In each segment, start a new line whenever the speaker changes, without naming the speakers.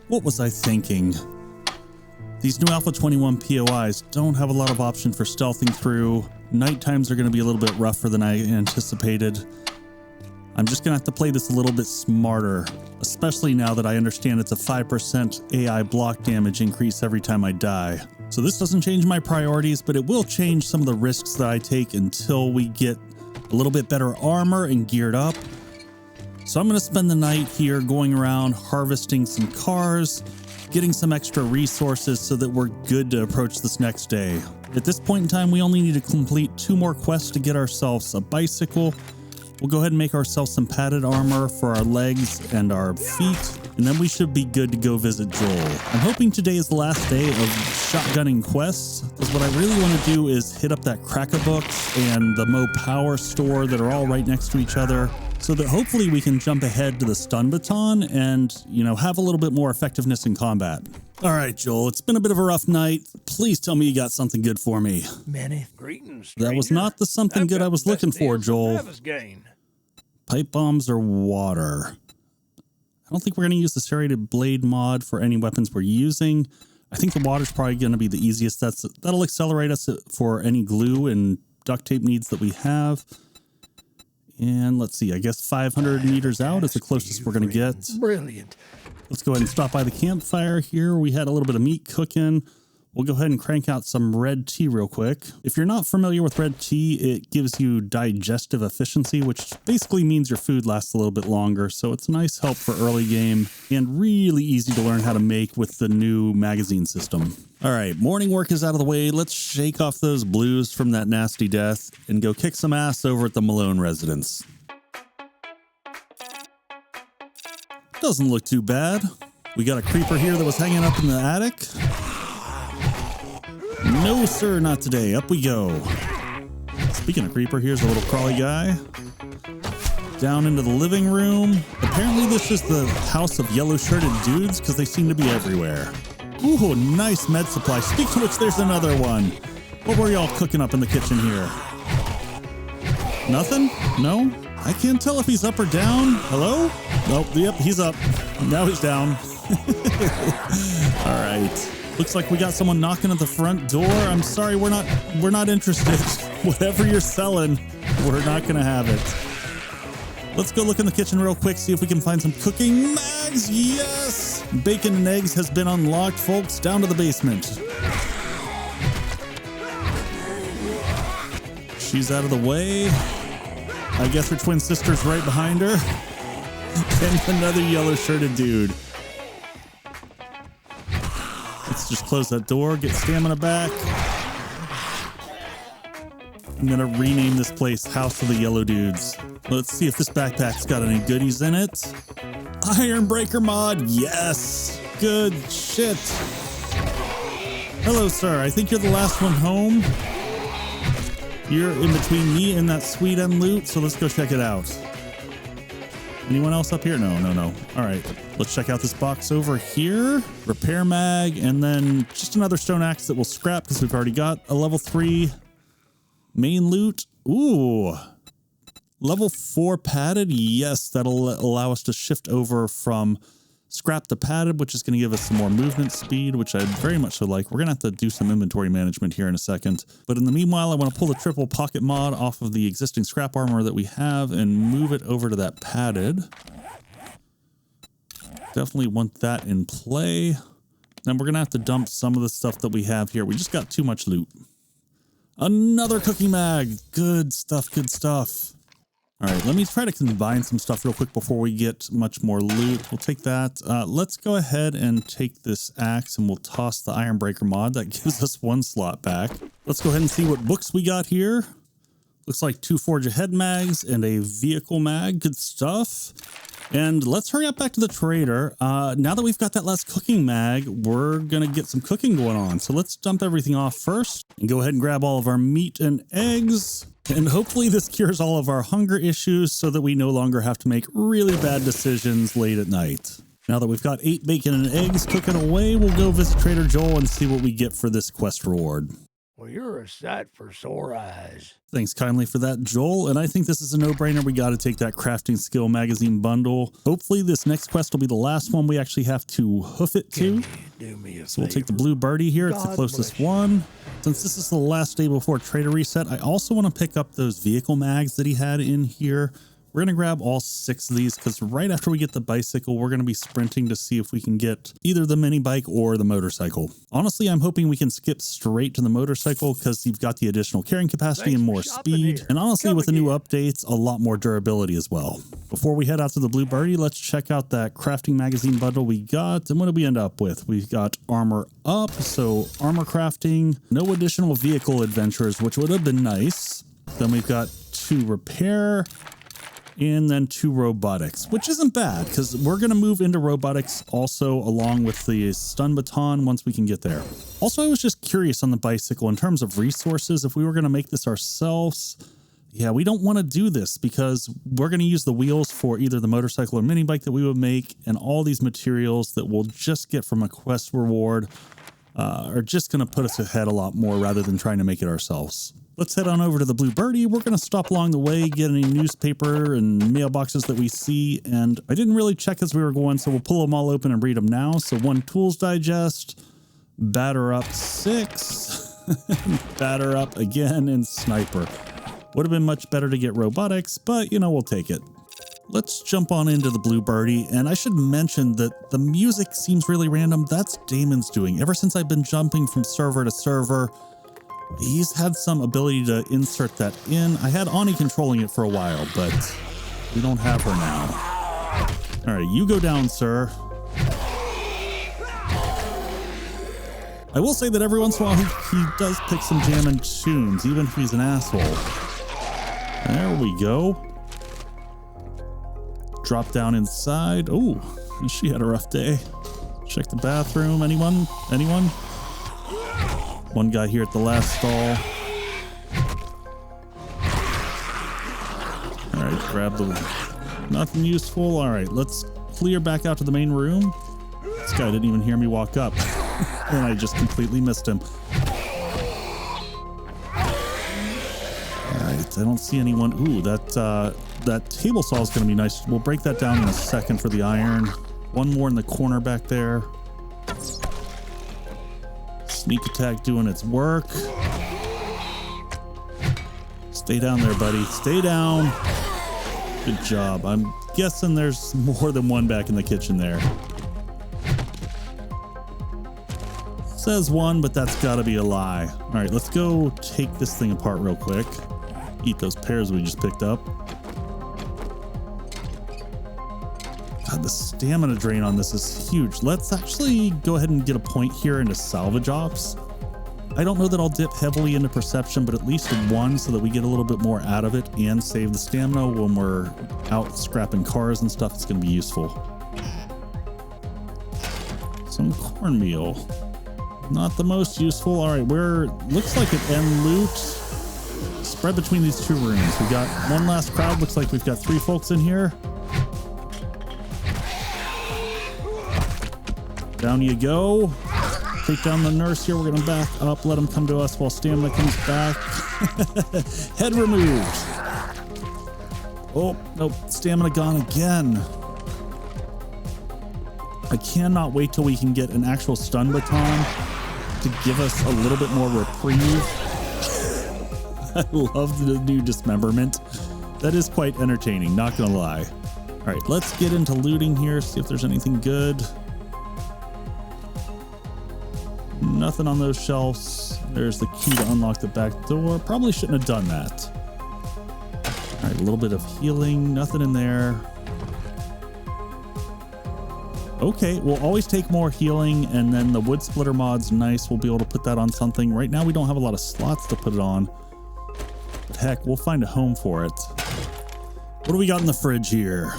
What was I thinking? These new Alpha 21 POIs don't have a lot of option for stealthing through. Night times are going to be a little bit rougher than I anticipated. I'm just going to have to play this a little bit smarter, especially now that I understand it's a 5% AI block damage increase every time I die. So this doesn't change my priorities, but it will change some of the risks that I take until we get a little bit better armor and geared up. So I'm going to spend the night here going around harvesting some cars, getting some extra resources so that we're good to approach this next day. At this point in time, we only need to complete 2 more quests to get ourselves a bicycle. We'll go ahead and make ourselves some padded armor for our legs and our feet, and then we should be good to go visit Joel. I'm hoping today is the last day of shotgunning quests, because what I really want to do is hit up that Cracker Books and the Mo Power store that are all right next to each other, so that hopefully we can jump ahead to the stun baton and, have a little bit more effectiveness in combat. All right, Joel, it's been a bit of a rough night. Please tell me you got something good for me.
Many greetings,
That was not the something good I was looking for, Joel. Pipe bombs or water. I don't think we're going to use the serrated blade mod for any weapons we're using. I think the water's probably going to be the easiest. That'll accelerate us for any glue and duct tape needs that we have. And let's see, I guess 500 meters out is the closest we're going to get.
Brilliant.
Let's go ahead and stop by the campfire here. We had a little bit of meat cooking. We'll go ahead and crank out some red tea real quick. If you're not familiar with red tea, it gives you digestive efficiency, which basically means your food lasts a little bit longer. So it's a nice help for early game and really easy to learn how to make with the new magazine system. All right, morning work is out of the way. Let's shake off those blues from that nasty death and go kick some ass over at the Malone residence. Doesn't look too bad. We got a creeper here that was hanging up in the attic. No, sir, not today. Up we go. Speaking of creeper, here's a little crawly guy. Down into the living room. Apparently this is the house of yellow-shirted dudes because they seem to be everywhere. Ooh, nice med supply. Speak to which there's another one. What were y'all cooking up in the kitchen here? Nothing? No? I can't tell if he's up or down. Hello? Oh, yep, he's up. Now he's down. All right. Looks like we got someone knocking at the front door. I'm sorry, we're not interested. Whatever you're selling, we're not gonna have it. Let's go look in the kitchen real quick, see if we can find some cooking mags. Yes! Bacon and eggs has been unlocked, folks. Down to the basement. She's out of the way. I guess her twin sister's right behind her. And another yellow-shirted dude. Let's just close that door, get stamina back. I'm gonna rename this place House of the Yellow Dudes. Let's see if this backpack's got any goodies in it. Iron Breaker mod, yes! Good shit. Hello, sir. I think you're the last one home. You're in between me and that sweet end loot, so let's go check it out. Anyone else up here? No. All right, let's check out this box over here. Repair mag, and then just another stone axe that we'll scrap because we've already got a level 3 main loot. Ooh, level 4 padded. Yes, that'll allow us to shift over from scrap to padded, which is going to give us some more movement speed, which I'd very much so like. We're going to have to do some inventory management here in a second. But in the meanwhile, I want to pull the triple pocket mod off of the existing scrap armor that we have and move it over to that padded. Definitely want that in play. Then we're going to have to dump some of the stuff that we have here. We just got too much loot. Another cookie mag. Good stuff, good stuff. All right, let me try to combine some stuff real quick before we get much more loot. We'll take that. Let's go ahead and take this axe and we'll toss the Iron Breaker mod. That gives us 1 slot back. Let's go ahead and see what books we got here. Looks like 2 Forge Ahead mags and a vehicle mag. Good stuff. And let's hurry up back to the trader. Now that we've got that last cooking mag, we're going to get some cooking going on. So let's dump everything off first and go ahead and grab all of our meat and eggs. And hopefully this cures all of our hunger issues so that we no longer have to make really bad decisions late at night. Now that we've got 8 bacon and eggs cooking away, we'll go visit Trader Joel and see what we get for this quest reward.
Well, you're a sight for sore eyes.
Thanks kindly for that, Joel. And I think this is a no-brainer. We got to take that crafting skill magazine bundle. Hopefully this next quest will be the last one we actually have to hoof it to.
Do me a
So we'll take the blue birdie here. It's the closest one. Since this is the last day before trader reset, I also want to pick up those vehicle mags that he had in here. We're going to grab all 6 of these because right after we get the bicycle, we're going to be sprinting to see if we can get either the mini bike or the motorcycle. Honestly, I'm hoping we can skip straight to the motorcycle because you've got the additional carrying capacity and more speed. And honestly, with the new updates, a lot more durability as well. Before we head out to the Blue Birdie, let's check out that crafting magazine bundle we got. And what did we end up with? We've got armor up, so armor crafting, no additional vehicle adventures, which would have been nice. Then we've got 2 repair, and then 2 robotics, which isn't bad because we're going to move into robotics also along with the stun baton once we can get there. Also, I was just curious on the bicycle in terms of resources. If we were going to make this ourselves, yeah, we don't want to do this because we're going to use the wheels for either the motorcycle or mini bike that we would make, and all these materials that we'll just get from a quest reward are just going to put us ahead a lot more rather than trying to make it ourselves. Let's head on over to the Blue Birdie. We're going to stop along the way, get any newspaper and mailboxes that we see. And I didn't really check as we were going, so we'll pull them all open and read them now. So 1 Tools Digest, Batter Up 6, Batter Up again, and Sniper. Would have been much better to get robotics, but you know, we'll take it. Let's jump on into the Blue Birdie. And I should mention that the music seems really random. That's Daemon's doing. Ever since I've been jumping from server to server, he's had some ability to insert that in. I had Ani controlling it for a while, but we don't have her now. All right, you go down, sir. I will say that every once in a while he does pick some jamming tunes, even if he's an asshole. There we go. Drop down inside. Oh, she had a rough day. Check the bathroom. Anyone? Anyone? One guy here at the last stall. All right, grab the... Nothing useful. All right, let's clear back out to the main room. This guy didn't even hear me walk up. And I just completely missed him. All right, I don't see anyone. Ooh, that table saw is going to be nice. We'll break that down in a second for the iron. One more in the corner back there. Sneak attack doing its work. Stay down there, buddy. Stay down. Good job. I'm guessing there's more than one back in the kitchen there. Says one, but that's got to be a lie. All right, let's go take this thing apart real quick. Eat those pears we just picked up. God, the stamina drain on this is huge. Let's actually go ahead and get a point here into salvage ops. I don't know that I'll dip heavily into perception, but at least 1 so that we get a little bit more out of it and save the stamina when we're out scrapping cars and stuff. It's going to be useful. Some cornmeal. Not the most useful. All right, looks like an end loot spread between these 2 rooms. We got one last crowd. Looks like we've got 3 folks in here. Down you go. Take down the nurse here. We're going to back up. Let him come to us while stamina comes back. Head removed. Oh, nope. Stamina gone again. I cannot wait till we can get an actual stun baton to give us a little bit more reprieve. I love the new dismemberment. That is quite entertaining, not going to lie. All right, let's get into looting here, see if there's anything good. Nothing on those shelves. There's the key to unlock the back door. Probably shouldn't have done that. All right, a little bit of healing. Nothing in there. Okay, we'll always take more healing, and then the wood splitter mod's nice. We'll be able to put that on something. Right now, we don't have a lot of slots to put it on. But heck, we'll find a home for it. What do we got in the fridge here?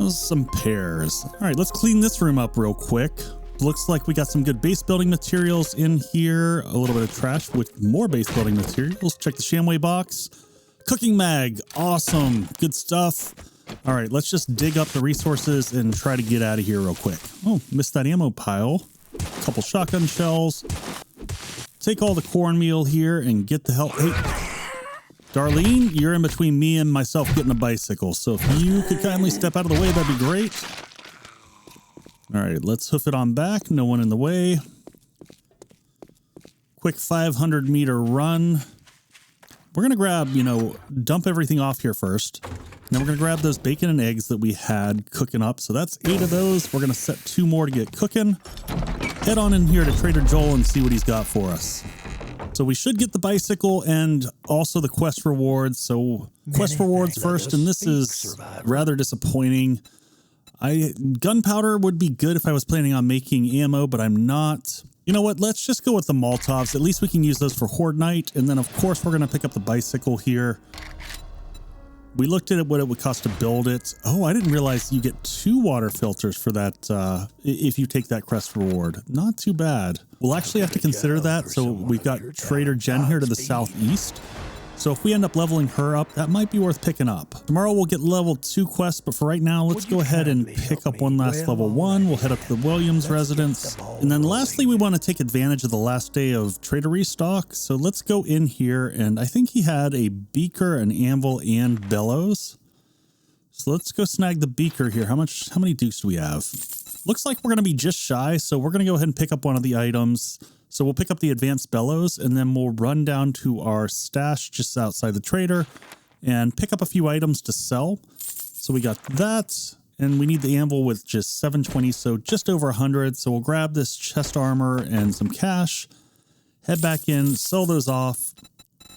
Some pears. All right, let's clean this room up real quick. Looks like we got some good base building materials in here. A little bit of trash with more base building materials. Check the Shamway box. Cooking mag. Awesome. Good stuff. All right, let's just dig up the resources and try to get out of here real quick. Oh, missed that ammo pile. A couple shotgun shells. take all the cornmeal here and get the hell. Hey, Darlene, you're in between me and myself getting a bicycle. So if you could kindly step out of the way, that'd be great. All right, let's hoof it on back. No one in the way. Quick 500-meter run. We're going to grab, dump everything off here first. And then we're going to grab those bacon and eggs that we had cooking up. So that's 8 of those. We're going to set 2 more to get cooking. Head on in here to Trader Joel and see what he's got for us. So we should get the bicycle and also the quest rewards. So quest rewards first, and this is rather disappointing. Gunpowder would be good if I was planning on making ammo, but I'm not. You know what? Let's just go with the Molotovs. At least we can use those for Horde Night. And then, of course, we're going to pick up the bicycle here. We looked at what it would cost to build it. Oh, I didn't realize you get 2 water filters for that if you take that quest reward. Not too bad. We'll actually have to consider that. So we've got Trader Jen here to the southeast. So if we end up leveling her up, that might be worth picking up. Tomorrow we'll get level 2 quests, but for right now, let's go ahead and pick up one last level 1. We'll head up to the Williams residence. And then lastly, we want to take advantage of the last day of trader restock. So let's go in here, and I think he had a beaker, an anvil, and bellows. So let's go snag the beaker here. How many dukes do we have? Looks like we're going to be just shy, so we're going to go ahead and pick up one of the items. So we'll pick up the advanced bellows, and then we'll run down to our stash just outside the trader and pick up a few items to sell. So we got that, and we need the anvil with just 720, so just over 100. So we'll grab this chest armor and some cash, head back in, sell those off,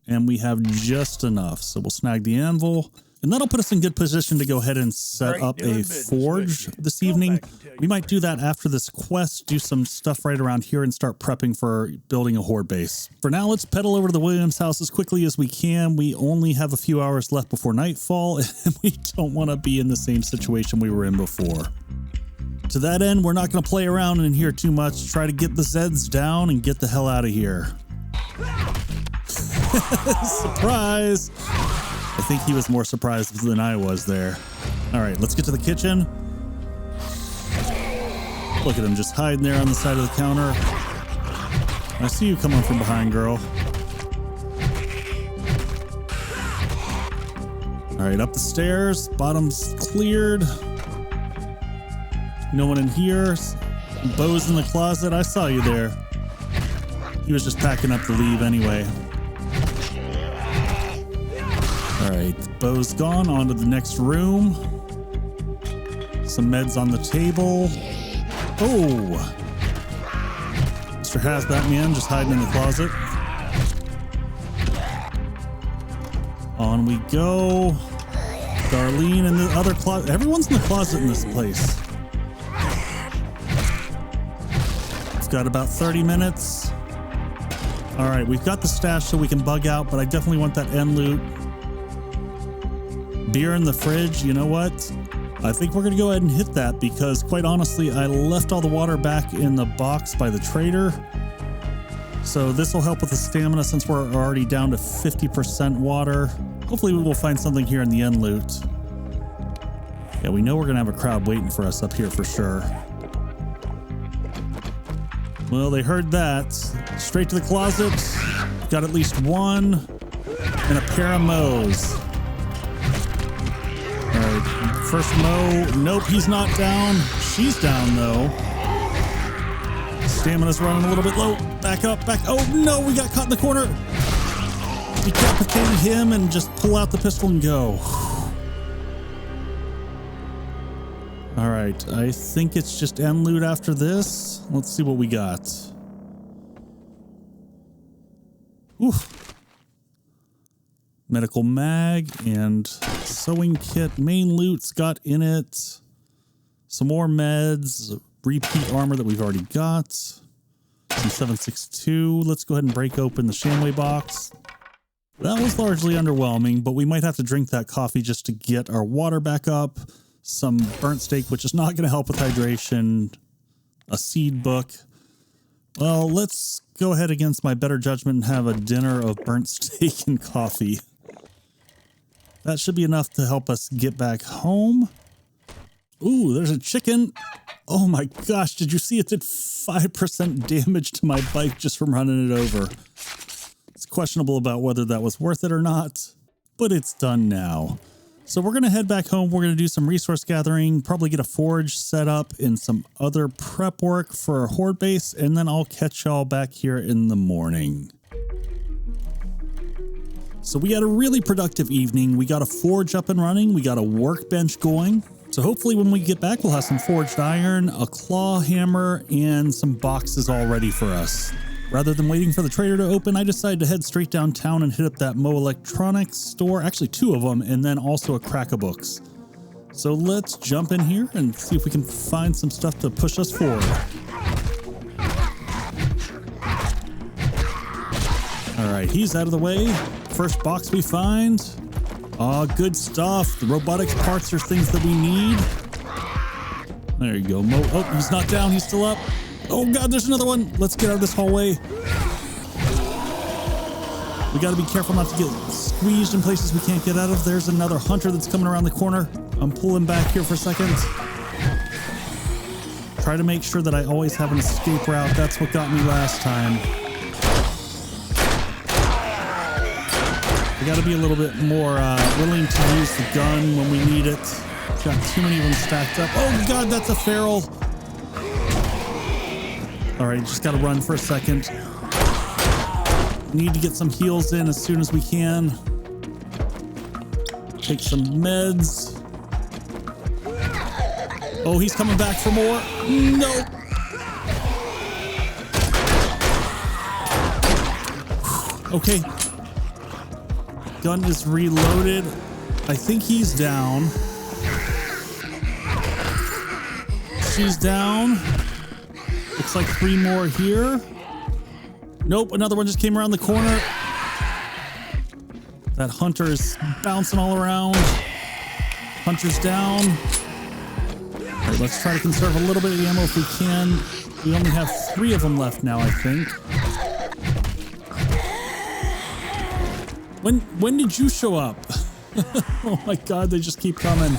and we have just enough. So we'll snag the anvil. And that'll put us in good position to go ahead and set up a forge this evening. We might do that after this quest, do some stuff right around here and start prepping for building a horde base. For now, let's pedal over to the Williams house as quickly as we can. We only have a few hours left before nightfall, and we don't want to be in the same situation we were in before. To that end, we're not going to play around in here too much. Try to get the Zeds down and get the hell out of here. Surprise! I think he was more surprised than I was there. All right, let's get to the kitchen. Look at him just hiding there on the side of the counter. I see you coming from behind, girl. All right, up the stairs. Bottom's cleared. No one in here. Bo's in the closet. I saw you there. He was just packing up to leave anyway. All right, Bo's gone. On to the next room. Some meds on the table. Oh! Mr. Hazbat Man just hiding in the closet. On we go. Darlene in the other closet. Everyone's in the closet in this place. We've got about 30 minutes. All right, we've got the stash so we can bug out, but I definitely want that end loot. Beer in the fridge, you know what? I think we're going to go ahead and hit that because, quite honestly, I left all the water back in the box by the trader. So this will help with the stamina since we're already down to 50% water. Hopefully we will find something here in the end loot. Yeah, we know we're going to have a crowd waiting for us up here for sure. Well, they heard that. Straight to the closet. Got at least one and a pair of Mo's. All right, first Mo. Nope, he's not down. She's down, though. Stamina's running a little bit low. Back up, back. Oh, no, we got caught in the corner. Decapitate him and just pull out the pistol and go. All right, I think it's just end loot after this. Let's see what we got. Oof. Medical mag and sewing kit. Main loot's got in it. Some more meds. Repeat armor that we've already got. Some 7.62. Let's go ahead and break open the Shamway box. That was largely underwhelming, but we might have to drink that coffee just to get our water back up. Some burnt steak, which is not going to help with hydration. A seed book. Well, let's go ahead against my better judgment and have a dinner of burnt steak and coffee. That should be enough to help us get back home. Ooh, there's a chicken. Oh my gosh, did you see it did 5% damage to my bike just from running it over? It's questionable about whether that was worth it or not, but it's done now. So we're going to head back home. We're going to do some resource gathering, probably get a forge set up and some other prep work for our horde base, and then I'll catch y'all back here in the morning. So we had a really productive evening. We got a forge up and running. We got a workbench going. So hopefully when we get back, we'll have some forged iron, a claw hammer, and some boxes all ready for us. Rather than waiting for the trader to open, I decided to head straight downtown and hit up that Mo Electronics store, actually 2 of them, and then also a crack of books. So let's jump in here and see if we can find some stuff to push us forward. All right, he's out of the way. First box we find. Oh, good stuff. The robotics parts are things that we need. There you go, Mo. Oh, he's not down. He's still up. Oh, God, there's another one. Let's get out of this hallway. We got to be careful not to get squeezed in places we can't get out of. There's another hunter that's coming around the corner. I'm pulling back here for a second. Try to make sure that I always have an escape route. That's what got me last time. We got to be a little bit more willing to use the gun when we need it. Got too many of them stacked up. Oh God, that's a feral. All right, just got to run for a second. Need to get some heals in as soon as we can. Take some meds. Oh, he's coming back for more. Nope. Okay. Gun is reloaded. I think he's down. She's down. Looks like 3 more here. Nope, another one just came around the corner. That hunter is bouncing all around. Hunter's down. All right, let's try to conserve a little bit of ammo if we can. We only have 3 of them left now, I think. When did you show up? Oh my God, they just keep coming.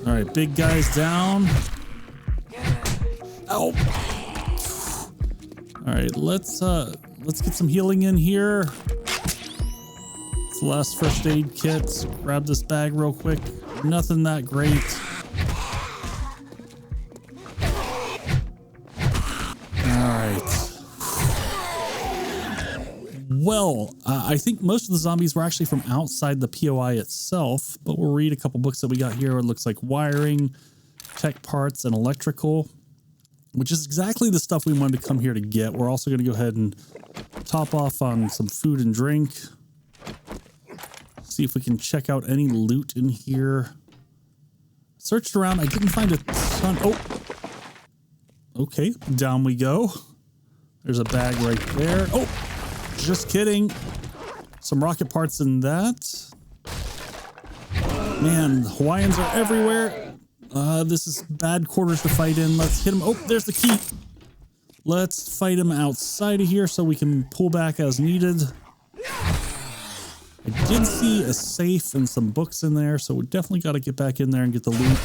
All right, big guy's down. Ow. All right, let's get some healing in here. It's the last first aid kit. Grab this bag real quick. Nothing that great. Well, I think most of the zombies were actually from outside the POI itself, but we'll read a couple books that we got here. It looks like wiring, tech parts, and electrical, which is exactly the stuff we wanted to come here to get. We're also going to go ahead and top off on some food and drink. See if we can check out any loot in here. Searched around. I didn't find a ton. Oh, okay. Down we go. There's a bag right there. Oh, just kidding. Some rocket parts in that. Man, Hawaiians are everywhere. This is bad quarters to fight in. Let's hit him. Oh, there's the key. Let's fight him outside of here so we can pull back as needed. I did see a safe and some books in there, so we definitely got to get back in there and get the loot.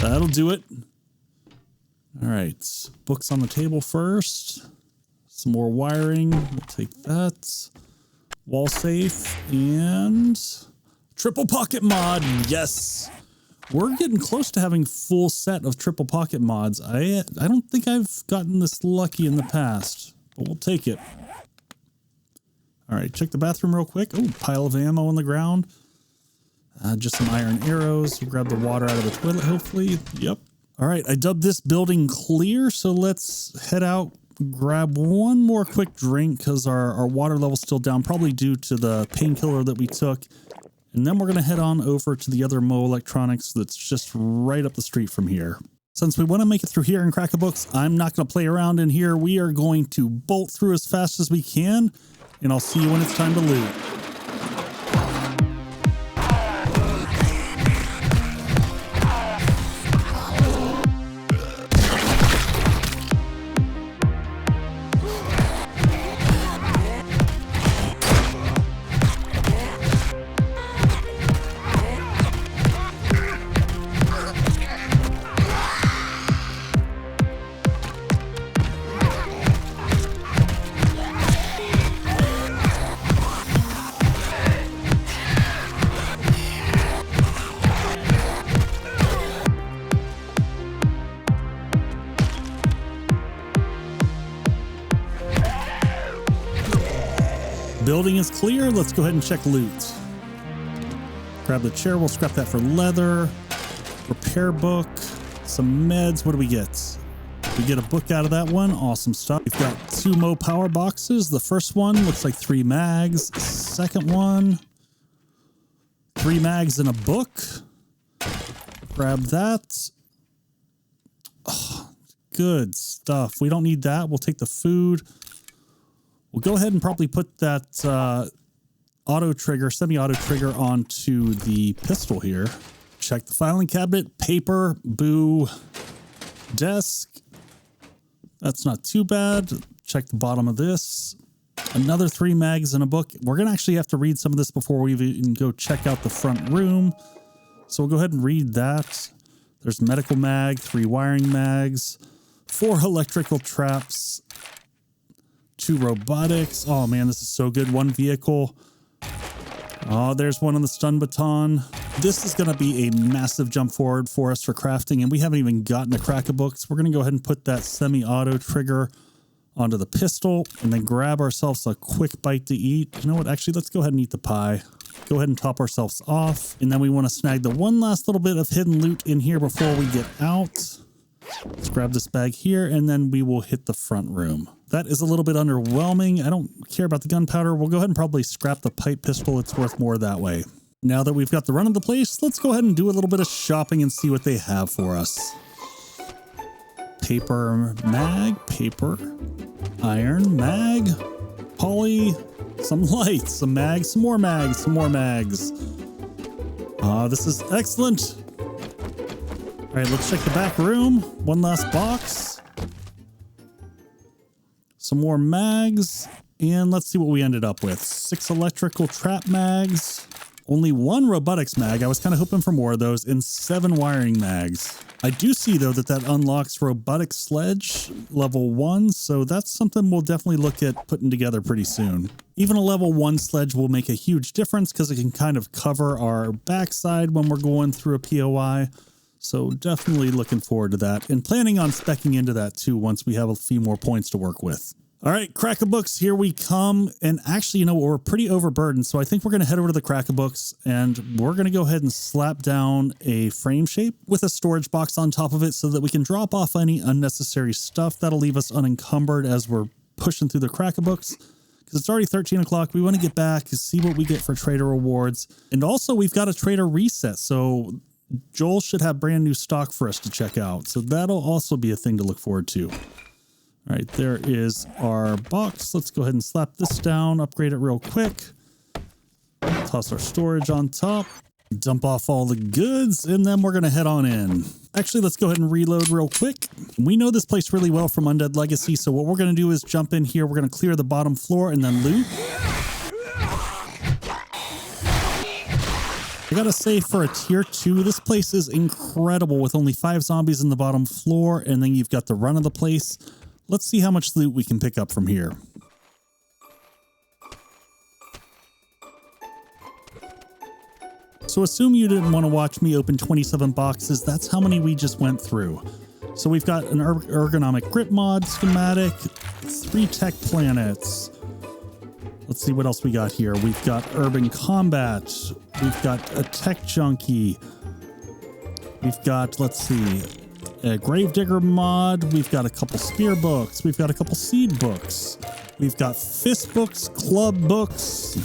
That'll do it. All right, books on the table first. Some more wiring. We'll take that. Wall safe and triple pocket mod. Yes, we're getting close to having full set of triple pocket mods. I don't think I've gotten this lucky in the past, but we'll take it. All right, check the bathroom real quick. Oh, pile of ammo on the ground. Just some iron arrows. We'll grab the water out of the toilet, hopefully. Yep. All right, I dubbed this building clear, so let's head out, grab one more quick drink because our water level's still down, probably due to the painkiller that we took. And then we're going to head on over to the other Mo Electronics that's just right up the street from here. Since we want to make it through here and crack a books, I'm not going to play around in here. We are going to bolt through as fast as we can, and I'll see you when it's time to loot. Building is clear. Let's go ahead and check loot. Grab the chair. We'll scrap that for leather. Repair book. Some meds. What do we get? We get a book out of that one. Awesome stuff. We've got 2 Mo power boxes. The first one looks like 3 mags. Second one, 3 mags and a book. Grab that. Oh, good stuff. We don't need that. We'll take the food. We'll go ahead and probably put that auto trigger, semi-auto trigger onto the pistol here. Check the filing cabinet. Paper. Boo. Desk. That's not too bad. Check the bottom of this. Another 3 mags and a book. We're going to actually have to read some of this before we even go check out the front room. So we'll go ahead and read that. There's medical mag, 3 wiring mags, 4 electrical traps, 2 robotics. Oh man, this is so good. 1 vehicle. Oh, there's one on the stun baton. This is going to be a massive jump forward for us for crafting, and we haven't even gotten the cracker books. We're going to go ahead and put that semi-auto trigger onto the pistol and then grab ourselves a quick bite to eat. You know what? Actually, let's go ahead and eat the pie. Go ahead and top ourselves off. And then we want to snag the one last little bit of hidden loot in here before we get out. Let's grab this bag here, and then we will hit the front room. That is a little bit underwhelming. I don't care about the gunpowder. We'll go ahead and probably scrap the pipe pistol. It's worth more that way. Now that we've got the run of the place, let's go ahead and do a little bit of shopping and see what they have for us. Paper mag, paper, iron mag, poly, some lights, some mags, some more mags, some more mags. This is excellent. All right, let's check the back room. One last box. Some more mags. And let's see what we ended up with. 6 electrical trap mags. Only 1 robotics mag. I was kind of hoping for more of those. And 7 wiring mags. I do see, though, that unlocks robotic sledge level 1. So that's something we'll definitely look at putting together pretty soon. Even a level 1 sledge will make a huge difference because it can kind of cover our backside when we're going through a POI. So definitely looking forward to that and planning on speccing into that too once we have a few more points to work with. All right, cracker books, here we come. And actually, you know, we're pretty overburdened. So I think we're going to head over to the cracker books and we're going to go ahead and slap down a frame shape with a storage box on top of it so that we can drop off any unnecessary stuff that'll leave us unencumbered as we're pushing through the cracker books. Because it's already 13 o'clock. We want to get back, see what we get for trader rewards. And also we've got a trader reset. So Joel should have brand new stock for us to check out. So that'll also be a thing to look forward to. All right, there is our box. Let's go ahead and slap this down, upgrade it real quick. Toss our storage on top, dump off all the goods, and then we're going to head on in. Actually, let's go ahead and reload real quick. We know this place really well from Undead Legacy, so what we're going to do is jump in here. We're going to clear the bottom floor and then loot. I gotta say, for a tier 2, this place is incredible with only 5 zombies in the bottom floor, and then you've got the run of the place. Let's see how much loot we can pick up from here. So assume you didn't want to watch me open 27 boxes. That's how many we just went through. So we've got an ergonomic grip mod schematic, 3 tech planets. Let's see what else we got here. We've got urban combat. We've got a tech junkie. We've got, let's see, a gravedigger mod. We've got a couple spear books. We've got a couple seed books. We've got fist books, club books.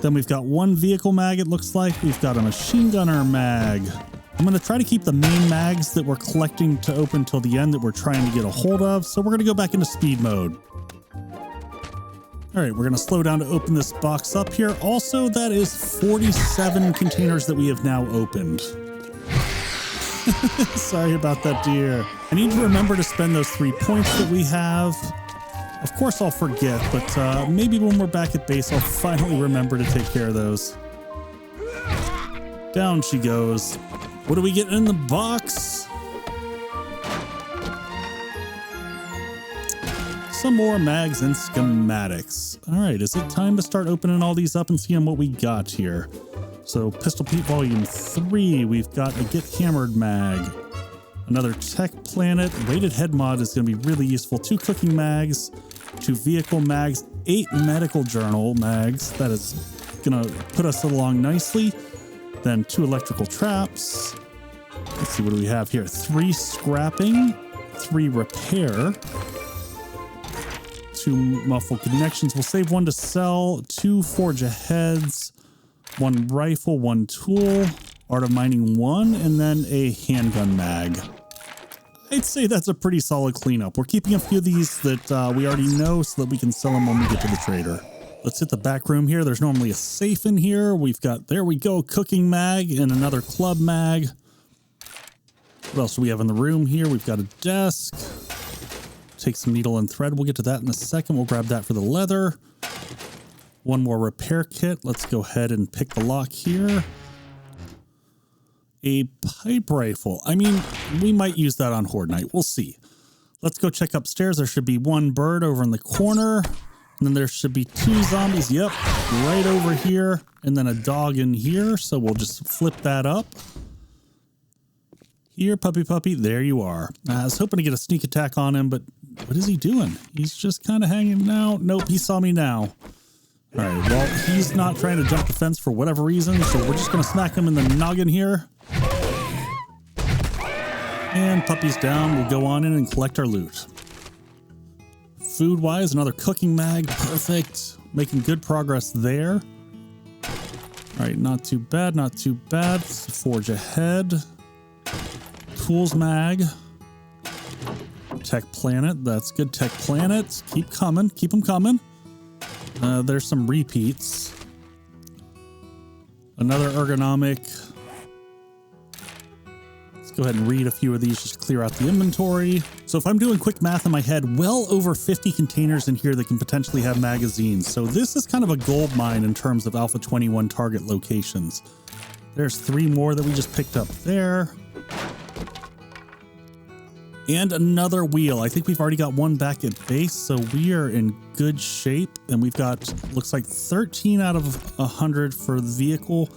Then we've got 1 vehicle mag, it looks like. We've got a machine gunner mag. I'm going to try to keep the main mags that we're collecting to open till the end that we're trying to get a hold of. So we're going to go back into speed mode. All right, we're going to slow down to open this box up here. Also, that is 47 containers that we have now opened. Sorry about that, dear. I need to remember to spend those 3 points that we have. Of course, I'll forget, but maybe when we're back at base, I'll finally remember to take care of those. Down she goes. What do we get in the box? Some more mags and schematics. All right, is it time to start opening all these up and seeing what we got here? So Pistol Pete Volume 3, we've got a Get Hammered mag. Another Tech Planet. Weighted Head mod is going to be really useful. 2 cooking mags, 2 vehicle mags, 8 medical journal mags. That is gonna put us along nicely. Then 2 electrical traps. Let's see, what do we have here? 3 scrapping, 3 repair, 2 muffle connections. We'll save 1 to sell, 2 forge aheads, 1 rifle, 1 tool, art of mining 1, and then a handgun mag. I'd say that's a pretty solid cleanup. We're keeping a few of these that we already know so that we can sell them when we get to the trader. Let's hit the back room here. There's normally a safe in here. We've got, there we go, cooking mag and another club mag. What else do we have in the room here? We've got a desk. Take some needle and thread. We'll get to that in a second. We'll grab that for the leather. 1 more repair kit. Let's go ahead and pick the lock here. A pipe rifle. I mean, we might use that on Horde Night. We'll see. Let's go check upstairs. There should be 1 bird over in the corner. And then there should be 2 zombies. Yep, right over here. And then a dog in here. So we'll just flip that up. Here, puppy, there you are. I was hoping to get a sneak attack on him, but what is he doing? He's just kind of hanging out. Nope, he saw me now. All right, well, he's not trying to jump the fence for whatever reason, so we're just going to smack him in the noggin here. And puppy's down. We'll go on in and collect our loot. Food-wise, another cooking mag. Perfect. Making good progress there. All right, not too bad, not too bad. Let's forge ahead. Tools mag. Tech planet. That's good. Tech planet. Keep coming. Keep them coming. There's some repeats. Another ergonomic. Let's go ahead and read a few of these just to clear out the inventory. So if I'm doing quick math in my head, well over 50 containers in here that can potentially have magazines. So this is kind of a gold mine in terms of Alpha 21 target locations. There's 3 more that we just picked up there. And another wheel. I think we've already got 1 back at base, so we are in good shape. And we've got, looks like 13 out of 100 for the vehicle.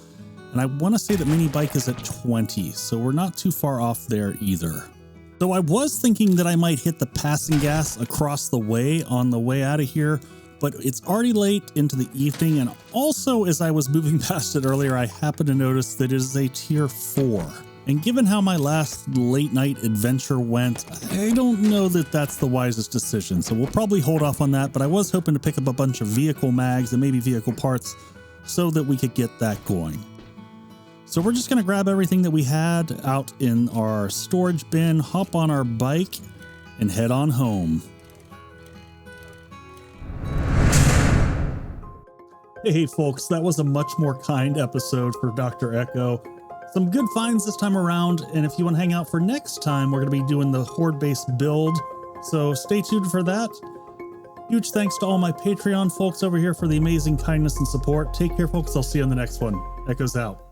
And I want to say that mini bike is at 20, so we're not too far off there either. So I was thinking that I might hit the passing gas across the way on the way out of here, but it's already late into the evening. And also, as I was moving past it earlier, I happened to notice that it is a tier 4. And given how my last late night adventure went, I don't know that that's the wisest decision. So we'll probably hold off on that, but I was hoping to pick up a bunch of vehicle mags and maybe vehicle parts so that we could get that going. So we're just going to grab everything that we had out in our storage bin, hop on our bike, and head on home. Hey folks, that was a much more kind episode for Dr. Echo. Some good finds this time around, and if you want to hang out for next time, we're going to be doing the horde-based build, so stay tuned for that. Huge thanks to all my Patreon folks over here for the amazing kindness and support. Take care, folks. I'll see you on the next one. Echoes out.